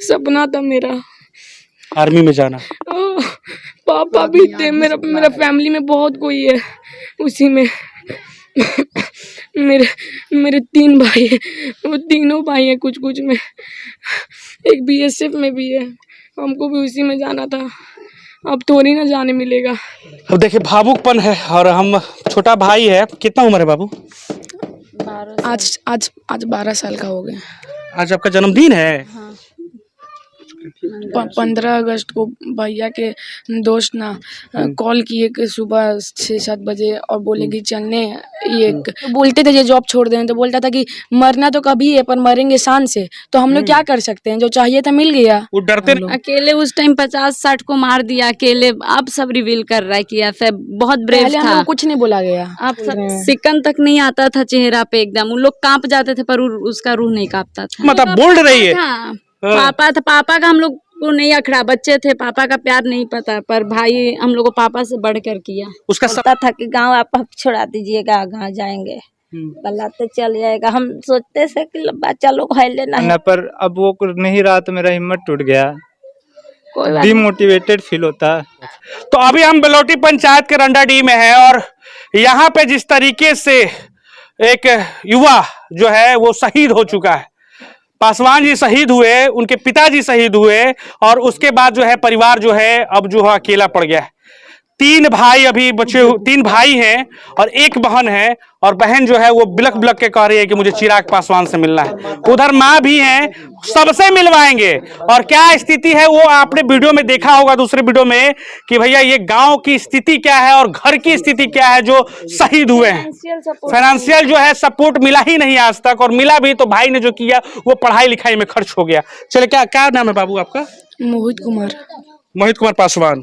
सपना था मेरा आर्मी में जाना। पापा भी थे, मेरा फैमिली में बहुत कोई है, उसी में मेरे मेरे 3 भाई है, वो तीनों भाई हैं कुछ कुछ में, एक बीएसएफ में भी है, हमको भी उसी में जाना था, अब थोड़ी ना जाने मिलेगा। अब देखिए भावुकपन है, और हम छोटा भाई है। कितना उम्र है बाबू? 12 आज 12 साल का हो गया। आज आपका जन्मदिन है? हाँ। 15 अगस्त को भैया के दोस्त ना कॉल किए कि सुबह 6-7 बजे और बोले कि चलने, ये बोलते थे ये जॉब छोड़ दें, तो बोलता था कि मरना तो कभी है पर मरेंगे शान से, तो हम लोग क्या कर सकते हैं, जो चाहिए था मिल गया। वो डरते नहीं? अकेले उस टाइम 50-60 को मार दिया अकेले, अब सब रिवील कर रहा है कि ऐसा बहुत ब्रेव पहले हम था। लोग कुछ नहीं बोला गया, अब सब सिकन तक नहीं आता था चेहरा पे, एकदम उन लोग कांप जाते थे पर उसका रूह नहीं कांपता था। मतलब बोल रही है। पापा था, पापा का हम लोग को नहीं अखड़ा, बच्चे थे, पापा का प्यार नहीं पता, पर भाई हम लोग को पापा से बढ़कर किया। उसका बोलता था कि गांव आप छोड़ा दीजिएगा, गांव जाएंगे, बल्लाते चल जाएगा। हम सोचते थे कि बच्चा लोग है लेना है, पर अब वो नहीं रहा तो मेरा हिम्मत टूट गया, डिमोटिवेटेड फील होता। तो अभी हम बलौटी पंचायत के रंडाडी में हैं, और यहाँ पे जिस तरीके से एक युवा जो है वो शहीद हो चुका है, पासवान जी शहीद हुए, उनके पिताजी शहीद हुए, और उसके बाद जो है परिवार जो है अब जो है अकेला पड़ गया है। 3 भाई अभी बचे, 3 भाई हैं और 1 बहन है, और बहन जो है वो बिलख बिलख के कह रही है कि मुझे चिराग पासवान से मिलना है। उधर माँ भी हैं, सबसे मिलवाएंगे। और क्या स्थिति है वो आपने वीडियो में देखा होगा, दूसरे वीडियो में, कि भैया ये गांव की स्थिति क्या है और घर की स्थिति क्या है जो शहीद हुए हैं। फाइनेंशियल जो है सपोर्ट मिला ही नहीं आज तक, और मिला भी तो भाई ने जो किया वो पढ़ाई लिखाई में खर्च हो गया। चले, क्या नाम है बाबू आपका? मोहित कुमार पासवान।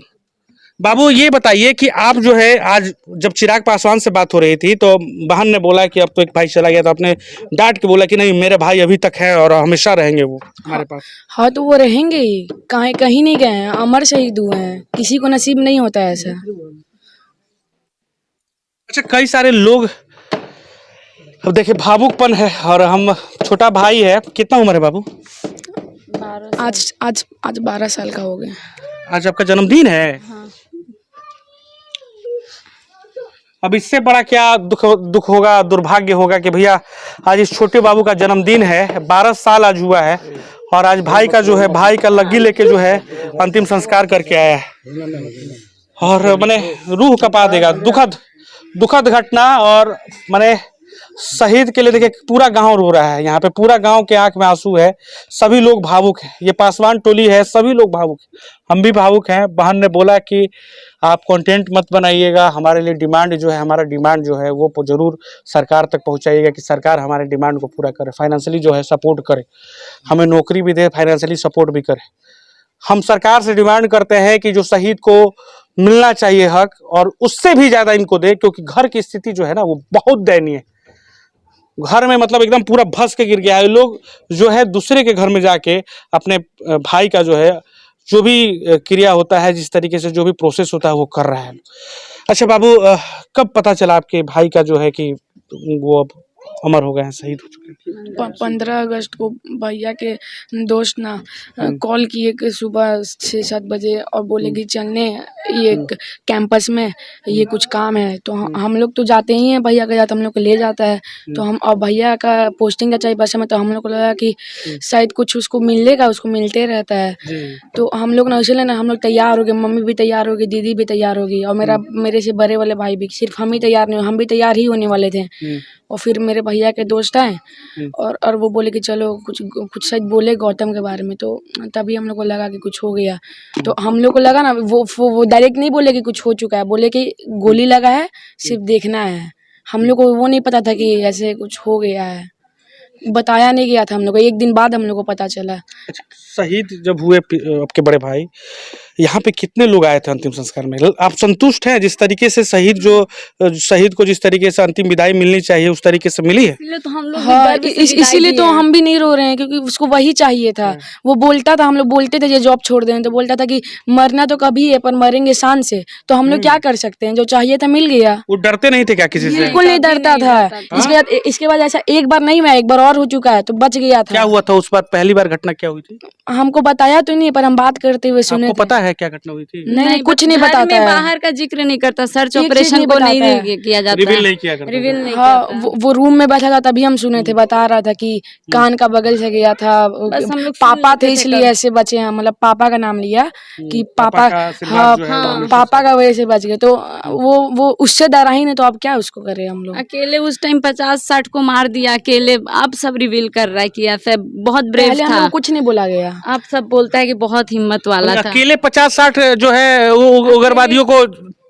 बाबू ये बताइए कि आप जो है आज जब चिराग पासवान से बात हो रही थी तो बहन ने बोला कि अब तो एक भाई चला गया, तो आपने डांट के बोला कि नहीं मेरे भाई अभी तक हैं और हमेशा रहेंगे वो हमारे पास। हाँ तो वो रहेंगे ही, कहीं नहीं गए हैं, अमर शहीद हुए हैं, किसी को नसीब नहीं होता है ऐसा। अच्छा, कई सारे लोग, अब देखिए भावुकपन है, और हम छोटा भाई है। कितना उम्र है बाबू? आज 12 साल का हो गया। आज आपका जन्मदिन है? हाँ। अब इससे बड़ा क्या दुख होगा, दुर्भाग्य होगा कि भैया आज इस छोटे बाबू का जन्मदिन है, 12 साल आज हुआ है, और आज भाई का जो है, भाई का लग्गी लेके जो है अंतिम संस्कार करके आया है, और मैंने रूह कपा देगा। दुखद घटना, और मैंने शहीद के लिए देखिए पूरा गांव रो रहा है, यहाँ पे पूरा गांव के आंख में आंसू है, सभी लोग भावुक हैं, ये पासवान टोली है, सभी लोग भावुक हैं, हम भी भावुक हैं। बहन ने बोला कि आप कंटेंट मत बनाइएगा, हमारे लिए डिमांड जो है, हमारा डिमांड जो है वो जरूर सरकार तक पहुंचाइएगा कि सरकार हमारे डिमांड को पूरा करे, फाइनेंशियली जो है सपोर्ट करे, हमें नौकरी भी दे, फाइनेंशियली सपोर्ट भी करे। हम सरकार से डिमांड करते हैं कि जो शहीद को मिलना चाहिए हक, और उससे भी ज्यादा इनको दे, क्योंकि घर की स्थिति जो है ना वो बहुत दयनीय है। घर में मतलब एकदम पूरा भस के गिर गया है। लोग जो है दूसरे के घर में जाके अपने भाई का जो है जो भी क्रिया होता है, जिस तरीके से जो भी प्रोसेस होता है वो कर रहा है। अच्छा बाबू, कब पता चला आपके भाई का जो है कि वो अब अमर हो गए हैं, शहीद हो चुके हैं? 15 अगस्त को भैया के दोस्त ना कॉल किए कि सुबह 6-7 बजे और बोले कि चलने, ये कैंपस में ये कुछ काम है, तो हम लोग तो जाते ही हैं, भैया का जाता हम लोग को ले जाता है, तो हम, और भैया का पोस्टिंग का चाहिए बस में, तो हम लोग को लगा कि शायद कुछ उसको मिलेगा, उसको मिलते रहता है, तो हम लोग ना इसलिए ना हम लोग तैयार हो गए, मम्मी भी तैयार होगी, दीदी भी तैयार होगी, और मेरे से बड़े वाले भाई भी, सिर्फ हम ही तैयार नहीं, हम भी तैयार ही होने वाले थे। और फिर मेरे भैया के दोस्त आए और वो बोले कि चलो कुछ शायद बोले गौतम के बारे में, तो तभी हम लोग को लगा कि कुछ हो गया। तो हम लोग को लगा ना, वो डायरेक्ट नहीं बोले कि कुछ हो चुका है, बोले कि गोली लगा है, सिर्फ देखना है। हम लोग को वो नहीं पता था कि ऐसे कुछ हो गया है, बताया नहीं गया था हम लोग को, 1 दिन बाद हम लोग को पता चला। शहीद जब हुए आपके बड़े भाई, यहाँ पे कितने लोग आए थे अंतिम संस्कार में? आप संतुष्ट हैं जिस तरीके से शहीद को जिस तरीके से अंतिम विदाई मिलनी चाहिए उस तरीके से मिली है? इसलिए तो हम लोग भी हाँ गर्व से इसीलिए विदाई तो दिए। हम भी नहीं रो रहे हैं क्योंकि उसको वही चाहिए था। वो बोलता था, हम लोग बोलते थे ये जॉब छोड़ दें तो बोलता था कि मरना तो कभी है पर मरेंगे शान से। तो हम लोग क्या कर सकते हैं, जो चाहिए था मिल गया। वो डरते नहीं थे क्या किसी से? बिल्कुल नहीं डरता था। इसके बाद ऐसा एक बार नहीं हुआ, एक बार और हो चुका है तो बच गया क्या था। हुआ था उस बार? पहली बार घटना क्या हुई थी? हमको बताया तो नहीं पर हम बात करते हुए सुने आपको थे। पता है क्या घटना हुई थी? नहीं कुछ नहीं घर बताता में है। बाहर का जिक्र नहीं करता, सर्च एक चीज ऑपरेशन नहीं को नहीं बताता है। किया जाता रिवील है। नहीं किया करता रिवील था। नहीं हाँ करता। वो रूम में बैठा था तभी हम सुने थे, बता रहा था कि कान का बगल से गया था। बस हम लोग सुन पापा लेते थे थे इसलिए कभी। ऐसे बचे हैं, मतलब पापा का नाम लिया कि पापा पापा। का आशीर्वाद हाँ जो है वो हमेशा पापा का वजह से बच गए। तो वो उससे डरा ही नहीं तो अब क्या उसको करे हम लोग। अकेले उस टाइम 50-60 को मार दिया अकेले। अब सब रिवील कर रहा है कि ऐसे बहुत ब्रेव पहले हम था। लोग को कुछ नहीं बोला गया। अब सब बोलता है कि बहुत हिम्मत वाला था। अकेले 50-60 जो है वो उग्रवादियों को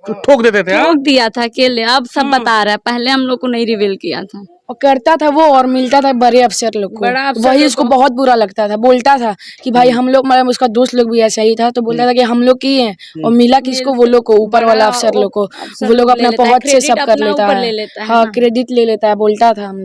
ठोक देते थे। हाँ? ठोक दिया था अकेले। अब सब बता रहा है, पहले हम लोग को नहीं रिवील किया था। और करता था वो और मिलता था बड़े अफसर लोग को। बड़ा अफसर वही लोग उसको को। बहुत बुरा लगता था। बोलता था कि भाई हम लोग, मतलब उसका दोस्त लोग भी ऐसा ही था तो बोलता था कि हम लोग की हैं और मिला किसको, वो लोग को, ऊपर वाला अफसर लोग को। अफसर वो लोग लोग ले अपना लेता है, पहुंच से क्रेडिट सब कर अपना लेता ऊपर है। ले लेता है हाँ ना। क्रेडिट ले लेता है। बोलता था हम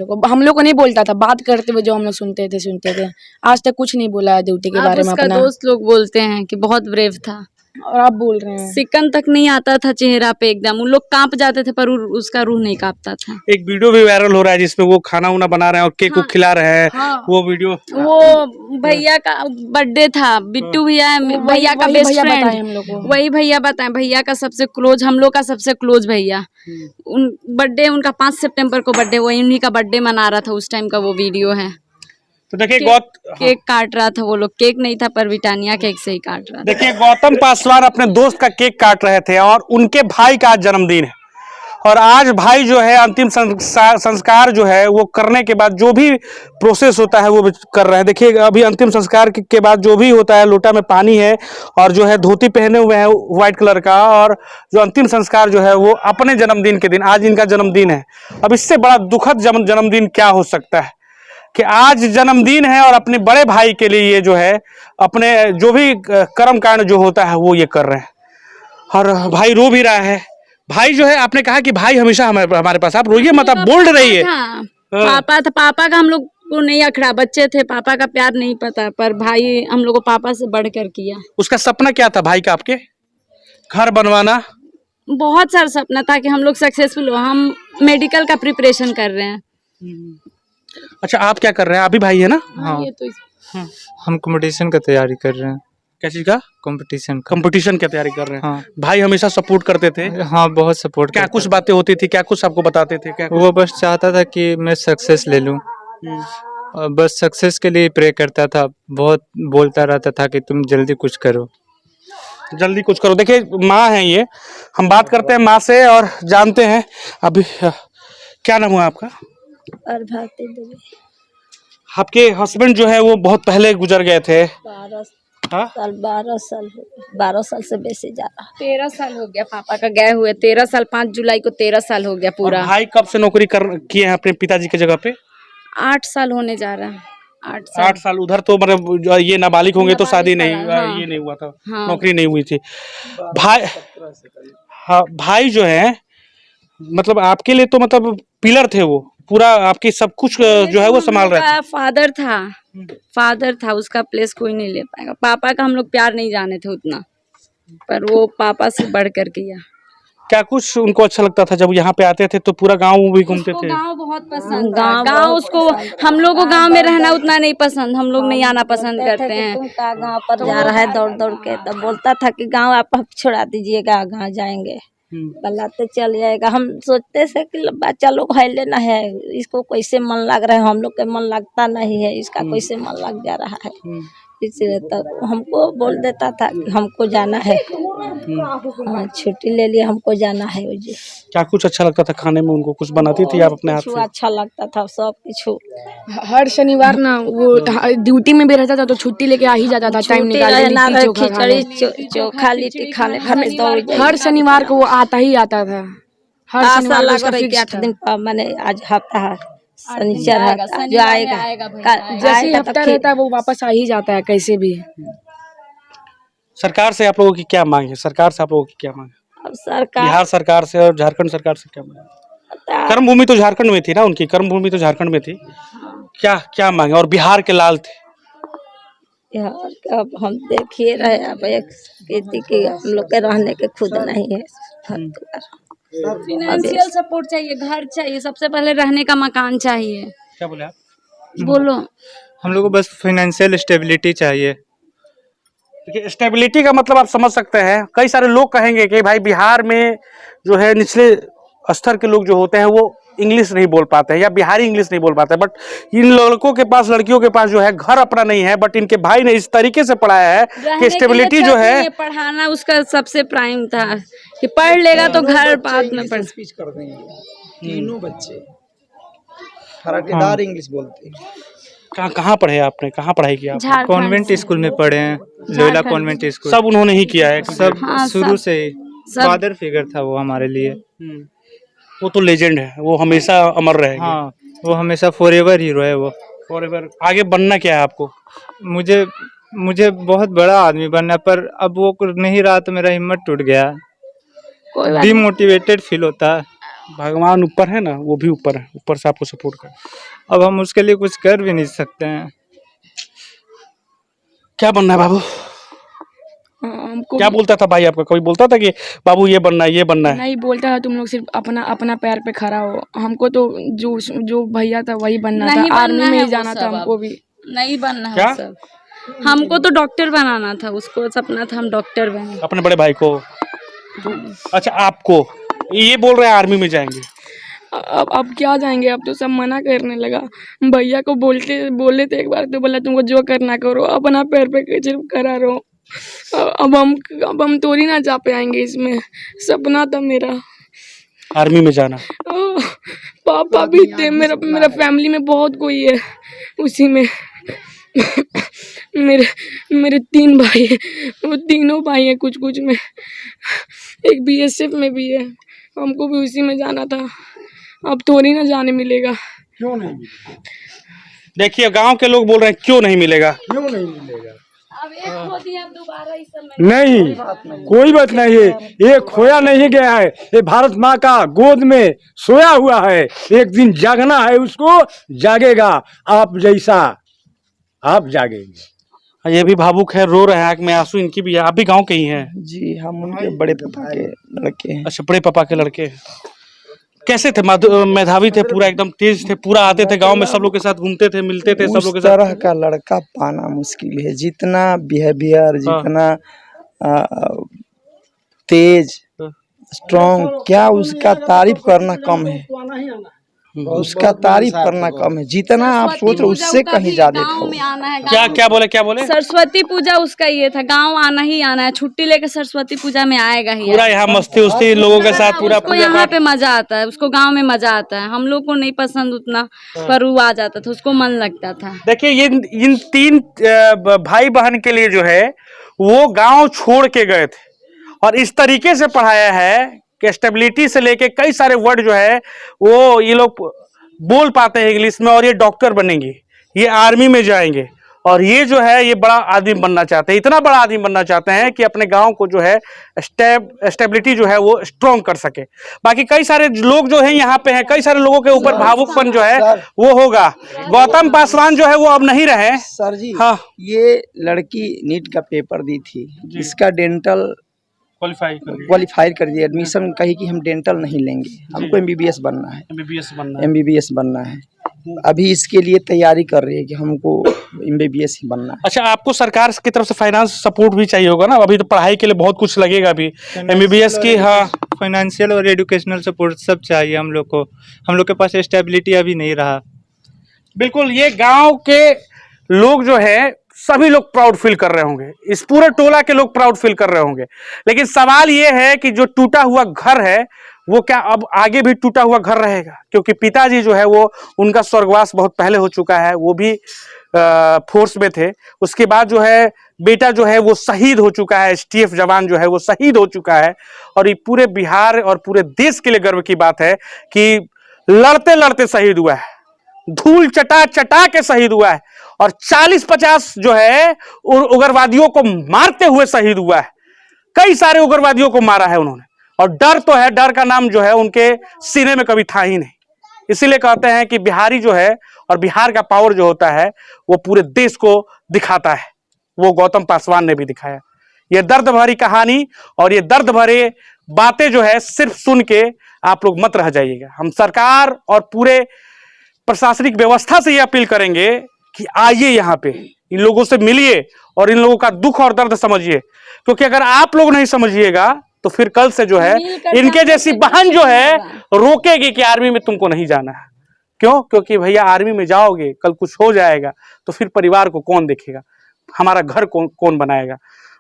लोग को नहीं बोलता था, बात करते हुए जो हम लोग सुनते थे। आज तक कुछ नहीं बोला है ड्यूटी के अब बारे में उसका अपना। दोस्त लोग बोलते हैं कि बहुत ब्रेव था। और आप बोल रहे हैं सिकन तक नहीं आता था चेहरा पे, एकदम उन लोग कांप जाते थे पर उसका रूह नहीं कांपता था। एक वीडियो भी वायरल हो रहा है जिसमें वो खाना उना बना रहे हैं और केक को खिला रहे हैं। वो वीडियो वो भैया का बर्थडे था, बिट्टू भैया भैया का वही बेस्ट भैया बताए फ्रेंड। हम लोग को। वही भैया बताएं, भैया का सबसे क्लोज, हम लोग का सबसे क्लोज भैया। उन बर्थडे उनका 5 सितंबर को बर्थडे, वही उन्हीं का बर्थडे मना रहा था उस टाइम का वो वीडियो है। तो देखिए केक काट रहा था वो लोग, केक नहीं था पर ब्रिटानिया केक से ही काट रहा था। देखिए गौतम पासवान अपने दोस्त का केक काट रहे थे और उनके भाई का आज जन्मदिन है और आज भाई जो है अंतिम संस्कार जो है वो करने के बाद जो भी प्रोसेस होता है वो कर रहे हैं। देखिए अभी अंतिम संस्कार के बाद जो भी होता है, लोटा में पानी है और जो है धोती पहने हुए हैं व्हाइट कलर का, और जो अंतिम संस्कार जो है वो अपने जन्मदिन के दिन, आज इनका जन्मदिन है। अब इससे बड़ा दुखद जन्मदिन क्या हो सकता है कि आज जन्मदिन है और अपने बड़े भाई के लिए ये जो है अपने जो भी कर्म कांड जो होता है वो ये कर रहे हैं और भाई रो भी रहा है। भाई जो है, आपने कहा कि भाई हमेशा हमारे पास, आप रोइए मत, आप बोल्ड रहिए। पापा था, पापा का हम लोग को नहीं अखड़ा, बच्चे थे, पापा का प्यार नहीं पता पर भाई हम लोग को पापा से बढ़कर किया। उसका सपना क्या था भाई का? आपके घर बनवाना? बहुत सारा सपना था कि हम लोग सक्सेसफुल हो। हम मेडिकल का प्रिपरेशन कर रहे हैं। अच्छा आप क्या कर रहे हैं? आप भी भाई है ना? हाँ, ये तो हम कंपटीशन का तैयारी कर रहे हैं। क्या चीज का? कंपटीशन का। कंपटीशन की तैयारी कर रहे हैं। हाँ। भाई हमेशा सपोर्ट करते थे? हाँ, बहुत सपोर्ट क्या कुछ बातें होती थी, क्या कुछ आपको बताते थे? क्या वो बस चाहता था कि मैं सक्सेस ले लूं और बस सक्सेस के लिए प्रे करता था। बहुत बोलता रहता था कि तुम जल्दी कुछ करो, जल्दी कुछ करो। देखिए माँ है ये, हम बात करते हैं माँ से और जानते हैं अभी क्या नाम हुआ आपका? और भारती देवी आपके हस्बैंड जो है वो बहुत पहले गुजर गए थे। 12 हाँ? साल 12 साल हो गए, 12 साल से बेसी ज्यादा। 13 साल हो गया पापा का गए हुए। 13 साल, 5 जुलाई को 13 साल हो गया पूरा। और भाई कब से नौकरी किए हैं अपने पिताजी की जगह पे? 8 साल होने जा रहा है। 8 साल। 8 साल। उधर तो मतलब ये नाबालिग होंगे तो शादी नहीं, हाँ। ये नहीं हुआ था, हाँ। नौकरी नहीं हुई थी। भाई, हाँ भाई जो है मतलब आपके लिए तो मतलब पिलर थे, वो पूरा आपकी सब कुछ जो है वो संभाल रहे थे। फादर था, उसका प्लेस कोई नहीं ले पाएगा। पापा का हम लोग प्यार नहीं जाने थे उतना, पर वो पापा से बढ़ कर किया। क्या कुछ उनको अच्छा लगता था जब यहाँ पे आते थे तो पूरा गांव भी घूमते थे? गांव बहुत पसंद था। गांव उसको, हम लोग को गांव में रहना उतना नहीं पसंद, हम लोग नहीं आना पसंद करते हैं। तुम का गाँव पर जा रहा है दौड़ दौड़ के, तो बोलता था कि गाँव आप छोड़ा दीजिएगा, गाँव जाएंगे, बल्लाते चल जाएगा। हम सोचते थे कि बच्चा लोग है लेना है, इसको कैसे मन लग रहा है, हम लोग के मन लगता नहीं है, इसका कैसे मन लग जा रहा है। इसलिए तो हमको बोल देता था कि हमको जाना है, हाँ, छुट्टी ले लिए, हमको जाना है। जी क्या कुछ अच्छा लगता था खाने में उनको? कुछ बनाती थी आप अपने हाथ कुछ से? अच्छा लगता था, सब कुछ। हर शनिवार ना वो ड्यूटी में भी रहता था तो छुट्टी लेके आ ही जाता था, टाइम निकाल के लिट्टी चोखा खाने। खिचड़ी चोखा लिट्टी खाने खाने दौड़ जाए। हर शनिवार को वो आता ही आता था। हर आशा शनिवार को लग उसका रही कि फिक्स 8 था। दिन पर, मैंने आज हफ्ता है, शनिचर है जो आएगा, जैसे ही हफ्ता रहता है वो वापस आ ही जाता है कैसे भी। सरकार से आप लोगों की क्या मांग है? सरकार से आप लोगों की क्या मांग है? अब सरकार बिहार सरकार से और झारखंड सरकार से क्या मांग है? कर्म भूमि तो झारखंड में थी ना, उनकी कर्म भूमि तो झारखंड में थी। क्या क्या मांगे? और बिहार के लाल थे। यार अब हम देखिए रहे, अब एक खेती की हम लोग के रहने के खुद नहीं है। फाइनेंशियल सपोर्ट चाहिए, घर चाहिए, सबसे पहले रहने का मकान चाहिए। क्या बोले आप? बोलो। हम लोग को बस फाइनेंशियल स्टेबिलिटी चाहिए। देखिए, स्टेबिलिटी का मतलब आप समझ सकते हैं। कई सारे लोग कहेंगे कि भाई बिहार में जो है निचले स्तर के लोग जो होते हैं वो इंग्लिश नहीं बोल पाते हैं या बिहारी इंग्लिश नहीं बोल पाते हैं, बट इन लड़कों के पास, लड़कियों के पास जो है घर अपना नहीं है, बट इनके भाई ने इस तरीके से पढ़ाया है कि स्टेबिलिटी जो है, ये पढ़ाना उसका सबसे प्राइम था कि पढ़ लेगा तो घर बाद में पढ़। स्पीच कर देंगे तीनों बच्चे फराटेदार इंग्लिश बोलते हैं। कहाँ पढ़े आपने? कहाँ पढ़ाई की आप? झारखंड कॉन्वेंट स्कूल में पढ़े हैं, लोयला कॉन्वेंट स्कूल। सब उन्होंने ही किया है। सब हाँ, शुरू से ही सब। फादर फिगर था वो हमारे लिए। वो तो लेजेंड है, वो हमेशा अमर रहेगा। हाँ, वो हमेशा फॉरएवर हीरो है वो। फॉरएवर। आगे बनना क्या है आपको? मुझे बहुत बड़ा आदमी बनना है, पर अब वो नहीं रहा तो मेरा हिम्मत टूट गया, डिमोटिवेटेड फील होता है। भगवान ऊपर है ना, वो भी ऊपर है, ऊपर से आपको सपोर्ट कर। अब हम उसके लिए कुछ कर भी नहीं सकते हैं। क्या बनना है बाबू? हमको क्या बोलता था भाई आपका? कोई बोलता था कि बाबू ये बनना है, ये बनना है? नहीं बोलता था, तुम लोग सिर्फ अपना अपना पैर पे खड़ा हो। हमको तो जो भैया था वही बनना नहीं था, आर्मी बनना में है ही वो जाना सब था हमको भी। नहीं बनना क्या? है सब। हमको तो डॉक्टर बनाना था, उसको सपना था हम डॉक्टर बने। अपने बड़े भाई को? अच्छा, आपको ये बोल रहे हैं आर्मी में जाएंगे? अब क्या जाएंगे, अब तो सब मना करने लगा। भैया को बोले थे एक बार, तो बोला तुमको जो करना करो, अपना पैर पे सिर्फ खड़ा रहो। अब हम थोड़ी ना जा पाएंगे, इसमें सपना था मेरा आर्मी में जाना। पापा भी थे, मेरा फैमिली में बहुत कोई है उसी में। मेरे 3 भाई है, वो तीनों भाई हैं कुछ कुछ में, एक बीएसएफ में भी है। हमको भी उसी में जाना था, अब थोड़ी ना जाने मिलेगा। क्यों नहीं मिलेगा? देखिए, गांव के लोग बोल रहे हैं क्यों नहीं मिलेगा। क्यों नहीं मिलेगा? अब एक खो दिया, दोबारा इस समय नहीं, कोई बात नहीं है। ये खोया नहीं गया है, ये भारत माँ का गोद में सोया हुआ है। एक दिन जागना है उसको, जागेगा आप जैसा, आप जागेंगे। ये भी भावुक है, रो रहे हैं, आंख में आंसू इनकी भी है। आप भी गांव के ही हैं? जी, हम उनके बड़े पापा के लड़के हैं। अच्छा, बड़े पापा के लड़के। कैसे थे? मेधावी थे, पूरा एकदम तेज थे, पूरा आते थे गांव में, सब लोग के साथ घूमते थे, मिलते थे सब लोग के उस साथ। तरह का लड़का पाना मुश्किल है। जितना बिहेवियर, जितना तेज, स्ट्रॉन्ग, क्या उसका तारीफ करना कम है। उसका तारीफ करना कम है। जितना आप सोच रहे उससे कहीं ज्यादा था। गाँव में आना है। क्या बोले? सरस्वती पूजा उसका ये था, गांव आना ही आना है, छुट्टी लेके सरस्वती पूजा में आएगा ही। पूरा यहाँ मस्ती उस्ती लोगों के साथ, पूरा उसको यहाँ पे मजा आता है, उसको गांव में मजा आता है। हम लोग को नहीं पसंद उतना, पर वो आ जाता था, उसको मन लगता था। देखिए, ये इन 3 भाई बहन के लिए जो है वो गांव छोड़ के गए थे, और इस तरीके से पढ़ाया है कि स्टेबिलिटी से लेके कई सारे वर्ड जो है वो ये लोग बोल पाते हैं इंग्लिश में, और ये डॉक्टर बनेंगे, ये आर्मी में जाएंगे, और ये जो है ये बड़ा आदमी बनना चाहते हैं, इतना बड़ा आदमी बनना चाहते हैं कि अपने गांव को जो है स्टेबिलिटी जो है वो स्ट्रॉन्ग कर सके। बाकी कई सारे लोग जो है यहाँ पे हैं, कई सारे लोगों के ऊपर भावुकपन जो है वो होगा। गौतम पासवान जो है वो अब नहीं रहे। सर जी, हाँ, ये लड़की नीट का पेपर दी थी, इसका डेंटल क्वालिफाई कर दिया, एडमिशन कही कि हम डेंटल नहीं लेंगे, हमको एमबीबीएस बनना है। एमबीबीएस बनना है। अभी इसके लिए तैयारी कर रही है कि हमको एमबीबीएस ही बनना है। अच्छा, आपको सरकार की तरफ से फाइनेंस सपोर्ट भी चाहिए होगा ना? अभी तो पढ़ाई के लिए बहुत कुछ लगेगा अभी, एमबीबीएस की। हाँ, फाइनेंशियल और एजुकेशनल सपोर्ट सब चाहिए हम लोग को। हम लोग के पास स्टेबिलिटी अभी नहीं रहा। बिल्कुल, ये गांव के लोग जो है सभी लोग प्राउड फील कर रहे होंगे, इस पूरे टोला के लोग प्राउड फील कर रहे होंगे। लेकिन सवाल ये है कि जो टूटा हुआ घर है वो क्या अब आगे भी टूटा हुआ घर रहेगा? क्योंकि पिताजी जो है वो उनका स्वर्गवास बहुत पहले हो चुका है, वो भी फोर्स में थे। उसके बाद जो है बेटा जो है वो शहीद हो चुका है, एसटीएफ जवान जो है वो शहीद हो चुका है। और ये पूरे बिहार और पूरे देश के लिए गर्व की बात है कि लड़ते लड़ते शहीद हुआ है, धूल चटा चटा के शहीद हुआ है और 40-50 जो है उग्रवादियों को मारते हुए शहीद हुआ है। कई सारे उग्रवादियों को मारा है उन्होंने, और डर तो है, डर का नाम जो है उनके सीने में कभी था ही नहीं। इसीलिए कहते हैं कि बिहारी जो है और बिहार का पावर जो होता है वो पूरे देश को दिखाता है। वो गौतम पासवान ने भी दिखाया। ये दर्द भरी कहानी और ये दर्द भरे बातें जो है सिर्फ सुन के आप लोग मत रह जाइएगा। हम सरकार और पूरे प्रशासनिक व्यवस्था से ये अपील करेंगे कि आइए यहाँ पे, इन लोगों से मिलिए और इन लोगों का दुख और दर्द समझिए, क्योंकि अगर आप लोग नहीं समझिएगा तो फिर कल से जो है इनके जैसी बहन जो है रोकेगी कि आर्मी में तुमको नहीं जाना है। क्यों? क्योंकि भैया आर्मी में जाओगे, कल कुछ हो जाएगा तो फिर परिवार को कौन देखेगा, हमारा घर कौन बनाएगा,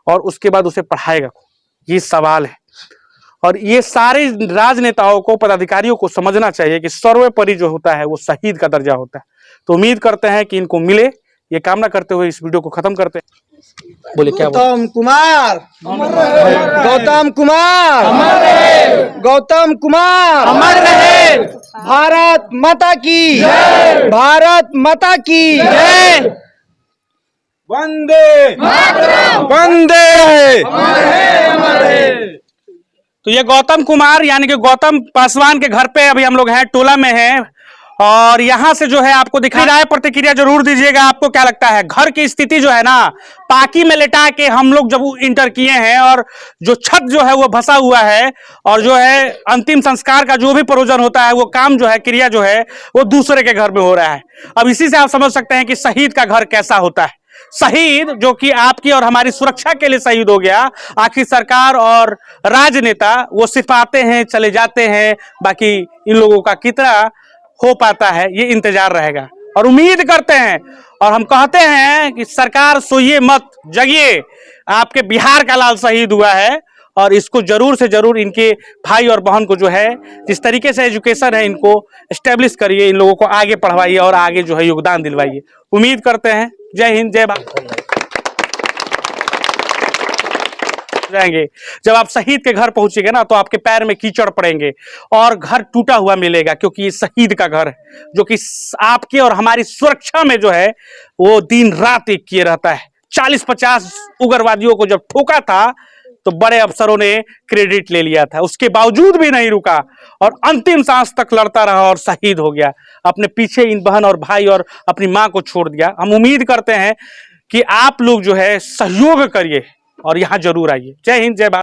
और उसके बाद उसे पढ़ाएगा कौन? ये सवाल है। और ये सारे राजनेताओं को, पदाधिकारियों को समझना चाहिए कि सर्वोपरि जो होता है वो शहीद का दर्जा होता है। तो उम्मीद करते हैं कि इनको मिले, ये कामना करते हुए इस वीडियो को खत्म करते हैं। बोले क्या? गौतम कुमार, गौतम कुमार, गौतम कुमार अमर रहे। भारत माता की, भारत माता की वंदे वंदे। तो ये गौतम कुमार यानी कि गौतम पासवान के घर पे अभी हम लोग हैं, टोला में हैं, और यहां से जो है आपको दिखा रहा है। प्रतिक्रिया जरूर दीजिएगा, आपको क्या लगता है? घर की स्थिति जो है ना, पाकी में लेटा के हम लोग जब इंटर किए हैं और जो छत जो है वो भसा हुआ है, और जो है अंतिम संस्कार का जो भी प्रयोजन होता है वो काम जो है, क्रिया जो है वो दूसरे के घर में हो रहा है। अब इसी से आप समझ सकते हैं कि शहीद का घर कैसा होता है। शहीद जो कि आपकी और हमारी सुरक्षा के लिए शहीद हो गया, आखिर सरकार और राजनेता वो सिर्फ आते हैं चले जाते हैं, बाकी इन लोगों का कितना हो पाता है ये इंतजार रहेगा। और उम्मीद करते हैं और हम कहते हैं कि सरकार सोइए मत, जगिए। आपके बिहार का लाल शहीद हुआ है और इसको जरूर से जरूर इनके भाई और बहन को जो है जिस तरीके से एजुकेशन है इनको एस्टेब्लिश करिए, इन लोगों को आगे पढ़वाइए और आगे जो है योगदान दिलवाइए। उम्मीद करते हैं। जय हिंद, जय भारत। जाएंगे जब आप शहीद के घर पहुंचेंगे ना तो आपके पैर में कीचड़ पड़ेंगे और घर टूटा हुआ मिलेगा, क्योंकि ये शहीद का घर है जो कि आपके और हमारी सुरक्षा में जो है वो दिन रात एक किए रहता है। 40-50 उग्रवादियों को जब ठोका था तो बड़े अफसरों ने क्रेडिट ले लिया था, उसके बावजूद भी नहीं रुका और अंतिम सांस तक लड़ता रहा और शहीद हो गया। अपने पीछे इन बहन और भाई और अपनी मां को छोड़ दिया। हम उम्मीद करते हैं कि आप लोग जो है सहयोग करिए और यहां जरूर आइए। जय हिंद, जय भारत।